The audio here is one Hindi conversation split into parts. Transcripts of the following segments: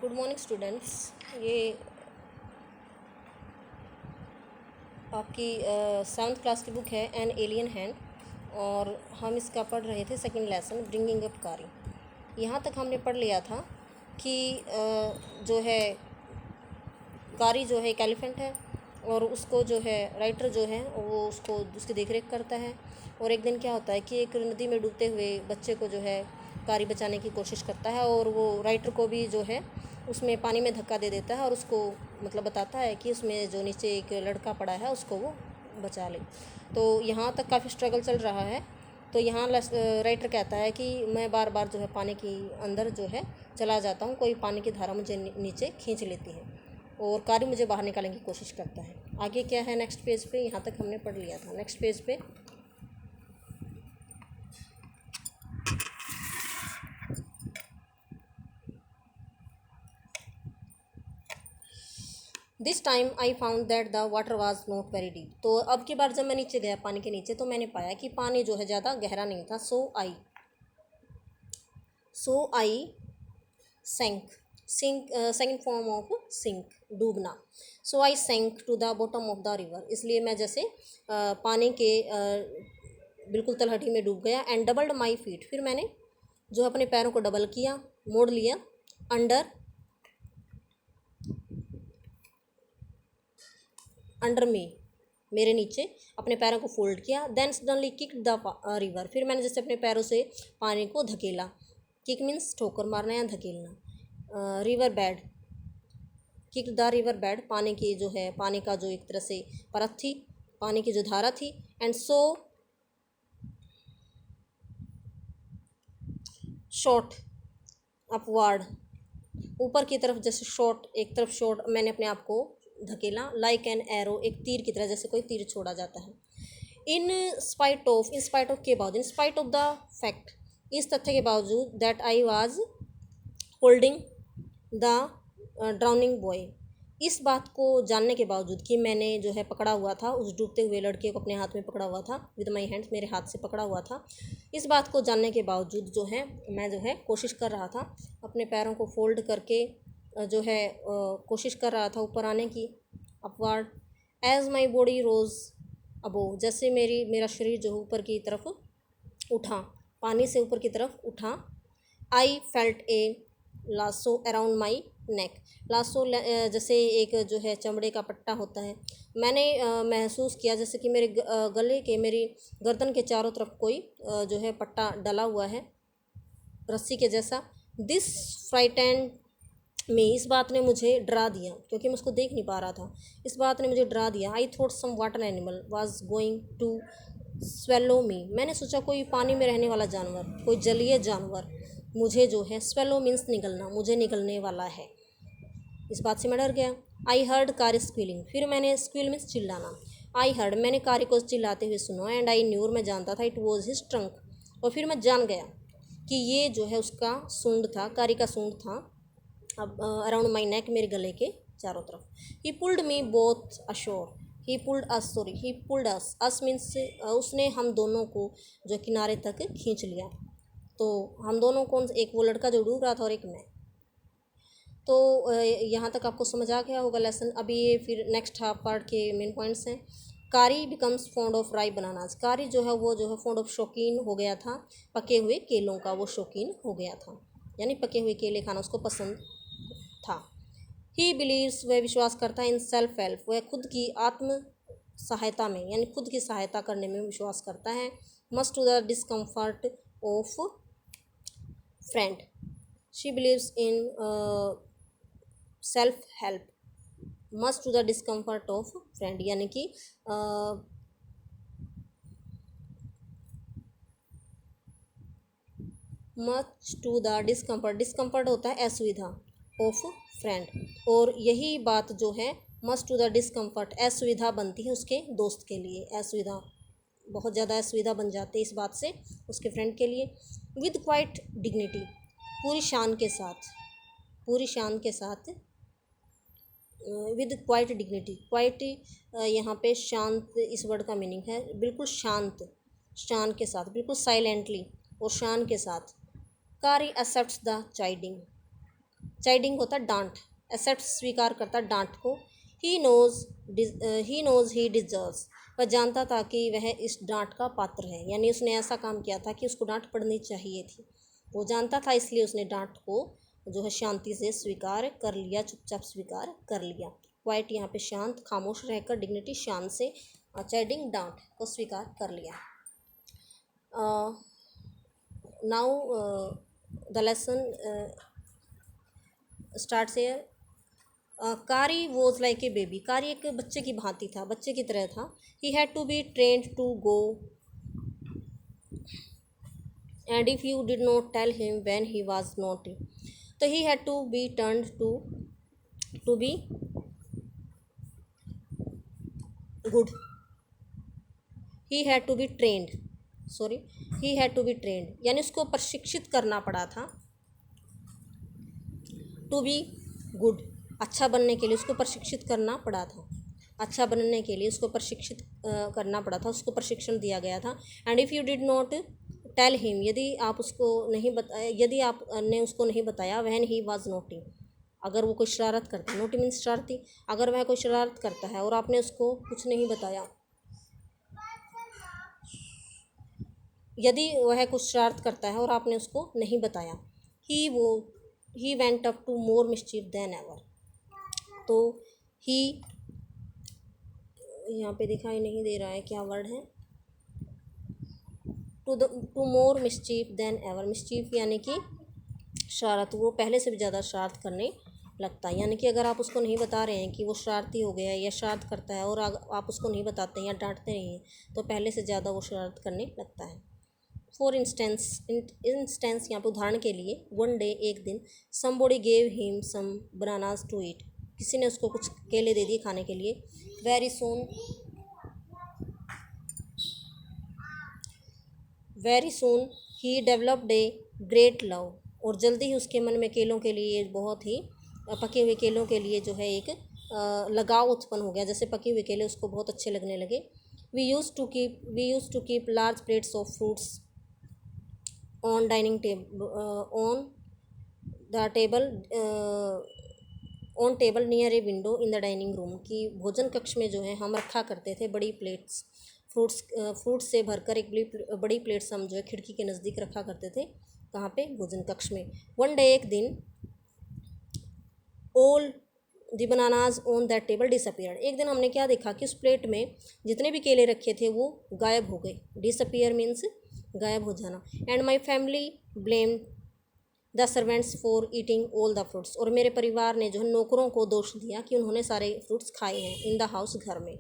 Good morning students. ये आपकी 7th क्लास की बुक है एन एलियन हैंड, और हम इसका पढ़ रहे थे सेकंड लेसन ब्रिंगिंग अप कारी। यहाँ तक हमने पढ़ लिया था कि जो है कारी जो है एक एलिफेंट है, और उसको जो है राइटर जो है वो उसको उसकी देखरेख करता है। और एक दिन क्या होता है कि एक नदी में डूबते हुए बच्चे को जो है कारी बचाने की कोशिश करता है, और वो राइटर को भी जो है उसमें पानी में धक्का दे देता है और उसको मतलब बताता है कि उसमें जो नीचे एक लड़का पड़ा है उसको वो बचा ले। तो यहाँ तक काफ़ी स्ट्रगल चल रहा है। तो यहाँ राइटर कहता है कि मैं बार बार जो है पानी की अंदर जो है चला जाता हूँ, कोई पानी की धारा मुझे नीचे खींच लेती है और कारी मुझे बाहर निकालने की कोशिश करता है। आगे क्या है नेक्स्ट पेज पे, यहाँ तक हमने पढ़ लिया था। नेक्स्ट पेज पे this time I found that the water was not very deep. तो अब की बार जब मैं नीचे गया पानी के नीचे तो मैंने पाया कि पानी जो है ज़्यादा गहरा नहीं था। So I sank second form of sink, डूबना। So I sank to the bottom of the river, इसलिए मैं जैसे पानी के बिल्कुल तलहटी में डूब गया। एंड डबल्ड माई फीट, फिर मैंने जो अपने पैरों को डबल किया, मोड़ लिया। अंडर मी, मेरे नीचे अपने पैरों को फोल्ड किया। Then suddenly kick the river, फिर मैंने जैसे अपने पैरों से पानी को धकेला। किक मीन्स ठोकर मारना या धकेलना। River bed, kick the river bed, पानी की जो है पानी का जो एक तरह से परत थी, पानी की जो धारा थी। एंड सो शॉट अपवार्ड, ऊपर की तरफ जैसे शॉट, एक तरफ शॉट, मैंने अपने आप को धकेला। लाइक एन एरो, एक तीर की तरह, जैसे कोई तीर छोड़ा जाता है। इन स्पाइट ऑफ के बावजूद, in spite of the fact, इस तथ्य के बावजूद, that I was holding the drowning boy, इस बात को जानने के बावजूद कि मैंने जो है पकड़ा हुआ था उस डूबते हुए लड़के को, अपने हाथ में पकड़ा हुआ था, विद माई हैंड्स, मेरे हाथ से पकड़ा हुआ था। इस बात को जानने के बावजूद जो है मैं जो है कोशिश कर रहा था अपने पैरों को फोल्ड करके जो है कोशिश कर रहा था ऊपर आने की, upward. As my body rose above, जैसे मेरा शरीर जो ऊपर की तरफ उठा, पानी से ऊपर की तरफ उठा। I felt A lasso around my neck, lasso जैसे एक जो है चमड़े का पट्टा होता है, मैंने महसूस किया जैसे कि मेरे गले के, मेरी गर्दन के चारों तरफ कोई जो है पट्टा डला हुआ है रस्सी के जैसा। दिस फ्राइटेंड में, इस बात ने मुझे डरा दिया, क्योंकि मैं उसको देख नहीं पा रहा था। इस बात ने मुझे डरा दिया। I thought some water animal was going to swallow me, मैंने सोचा कोई पानी में रहने वाला जानवर, कोई जलीय जानवर मुझे जो है, स्वेलो मीन्स निगलना, मुझे निगलने वाला है। इस बात से मैं डर गया। आई हर्ड कार स्क्वीलिंग, फिर मैंने स्क्वील मीन्स चिल्लाना। आई हर्ड, मैंने कार को चिल्लाते हुए सुना। एंड आई न्यूर, मैं जानता था, इट वॉज हिज ट्रंक, और फिर मैं जान गया कि ये जो है उसका सूंड था, कारी का सूंड था। अब अराउंड माई नेक, मेरे गले के चारों तरफ। ही पुल्ड मी बोथ अशोर, ही पुल्ड अस मीन्स उसने हम दोनों को जो किनारे तक खींच लिया। तो हम दोनों कौन, एक वो लड़का जो डूब रहा था और एक मैं। तो यहाँ तक आपको समझ आ गया होगा लेसन। अभी ये फिर नेक्स्ट हाफ पार्ट के मेन पॉइंट्स हैं। कारी बिकम्स फॉन्ड ऑफ राई बनानाज, कारी जो है वो जो है फॉन्ड ऑफ, शौकीन हो गया था पके हुए केलों का, वो शौकीन हो गया था, यानी पके हुए केले खाना उसको पसंद था। ही बिलीव्स, वह विश्वास करता है। इन सेल्फ हेल्प, वह खुद की आत्म सहायता में, यानी खुद की सहायता करने में विश्वास करता है। Must to the discomfort of friend, she believes in self help, must to the discomfort of friend, यानी कि much to the discomfort, discomfort होता है असुविधा, ऑफ फ्रेंड, और यही बात जो है मस्ट टू द डिस्कम्फर्ट, असुविधा बनती है उसके दोस्त के लिए, असुविधा, बहुत ज़्यादा असुविधा बन जाती है इस बात से उसके फ्रेंड के लिए। विद क्वाइट डिग्निटी, पूरी शान के साथ, पूरी शान के साथ। विद क्वाइट डिग्निटी, क्वाइट यहाँ पे शांत, इस वर्ड का मीनिंग है बिल्कुल शांत, शान के साथ, बिल्कुल साइलेंटली और शान के साथ। कारी एक्सेप्ट्स द चाइडिंग, चाइडिंग होता है डांट, एक्सेप्ट स्वीकार करता डांट को। ही नोज ही डिजर्व्स, वह जानता था कि वह इस डांट का पात्र है, यानी उसने ऐसा काम किया था कि उसको डांट पड़नी चाहिए थी, वो जानता था, इसलिए उसने डांट को जो है शांति से स्वीकार कर लिया, चुपचाप स्वीकार कर लिया। क्वाइट यहाँ पे शांत, खामोश रहकर, डिग्निटी शान से, चाइडिंग डांट को स्वीकार कर लिया। Now the lesson starts here. कारी वॉज लाइक ए बेबी, कारी एक बच्चे की भांति था, बच्चे की तरह था। He had to be trained to go and if you did not tell him when he was naughty, तो he had to be turned to be good, he had to be trained, sorry, he had to be trained, यानी उसको प्रशिक्षित करना पड़ा था, टू बी गुड, अच्छा बनने के लिए उसको प्रशिक्षित करना पड़ा था, अच्छा बनने के लिए उसको प्रशिक्षित करना पड़ा था, उसको प्रशिक्षण दिया गया था। And if you did not tell him, यदि आपने उसको नहीं बताया, व्हेन ही वाज नोटी, अगर वो कोई शरारत करता है, नोटी मीन्स शरारती, अगर वह कोई शरारत करता है और आपने उसको कुछ नहीं बताया, यदि वह कुछ शरारत करता है और आपने उसको नहीं बताया, he went up to more mischief than ever, तो ही, यहाँ पे दिखाई नहीं दे रहा है क्या वर्ड है, to more mischief than ever, mischief यानी कि शरारत, वो पहले से भी ज़्यादा शरारत करने लगता है, यानी कि अगर आप उसको नहीं बता रहे हैं कि वो शरारती हो गया है या शरारत करता है और आप उसको नहीं बताते हैं या डांटते नहीं हैं, तो पहले से ज़्यादा वो शरारत करने लगता है। फॉर इंस्टेंस यहाँ पे उदाहरण के लिए, वन डे, एक दिन, somebody gave him some bananas to eat, किसी ने उसको कुछ केले दे दिए खाने के लिए। Very soon he developed a great love, और जल्दी ही उसके मन में केलों के लिए, बहुत ही पके हुए केलों के लिए जो है एक लगाव उत्पन्न हो गया, जैसे पके हुए केले उसको बहुत अच्छे लगने लगे। We use to keep large plates of fruits on dining table near a window in the dining room, की भोजन कक्ष में जो है हम रखा करते थे बड़ी प्लेट्स, फ्रूट्स से भरकर एक बड़ी प्लेट्स हम जो है खिड़की के नज़दीक रखा करते थे, कहाँ पे, भोजन कक्ष में। वन डे, एक दिन, all the bananas on that table disappear, एक दिन हमने क्या देखा कि उस प्लेट में जितने भी केले रखे थे वो गायब हो गए, डिसअपियर मीन्स गायब हो जाना। And my family blame the servants for eating all the fruits, और मेरे परिवार ने जो है नौकरों को दोष दिया कि उन्होंने सारे फ्रूट्स खाए हैं, इन द हाउस, घर में।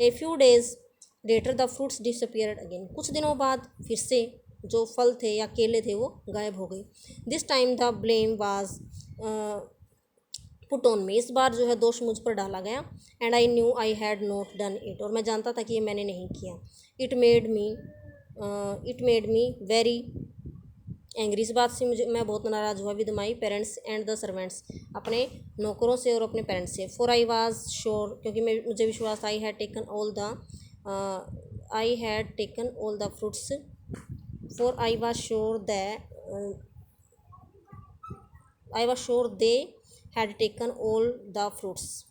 A few days later the fruits disappeared again, कुछ दिनों बाद फिर से जो फल थे या केले थे वो गायब हो गए। This time the blame was put on me, इस बार जो है दोष मुझ पर डाला गया। And I knew I had not done it, और मैं जानता था कि ये मैंने नहीं किया। It made me very angry, इस बात से मैं बहुत नाराज़ हुआ। With my parents and the servants, अपने नौकरों से और अपने पेरेंट्स से। फॉर आई वाज श्योर, क्योंकि मुझे विश्वास, I had taken all the fruits, for I was sure they had taken all the fruits,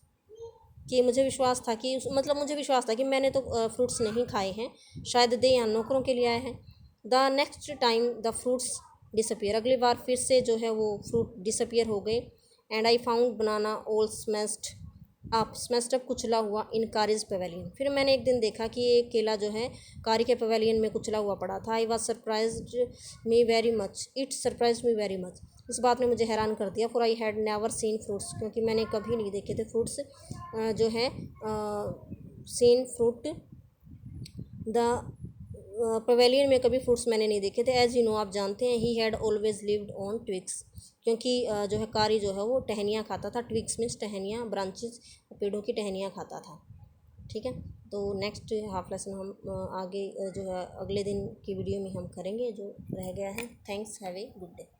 कि मुझे विश्वास था कि मुझे विश्वास था कि मैंने तो फ्रूट्स नहीं खाए हैं, शायद दे यहाँ नौकरों के लिए आए हैं। The next time the fruits disappear, अगली बार फिर से जो है वो फ्रूट डिसअपियर हो गए। And I found banana all smashed up कुचला हुआ इन कारीज पवेलियन, फिर मैंने एक दिन देखा कि ये केला जो है कारी के पवेलियन में कुचला हुआ पड़ा था। I was surprise me very much, it surprise me very much, इस बात ने मुझे हैरान कर दिया। For I had never seen fruits, क्योंकि मैंने कभी नहीं देखे थे फ्रूट्स जो है सीन फ्रूट द पवेलियन में कभी फ्रूट्स मैंने नहीं देखे थे। एज यू नो, आप जानते हैं, he had always lived on twigs, क्योंकि जो है कारी जो है वो टहनियाँ खाता था। ट्विग्स मीन्स टहनियाँ, ब्रांचेस, पेड़ों की टहनियाँ खाता था। ठीक है, तो नेक्स्ट हाफ लेसन हम आगे जो है अगले दिन की वीडियो में हम करेंगे जो रह गया है। Thanks, have a good day.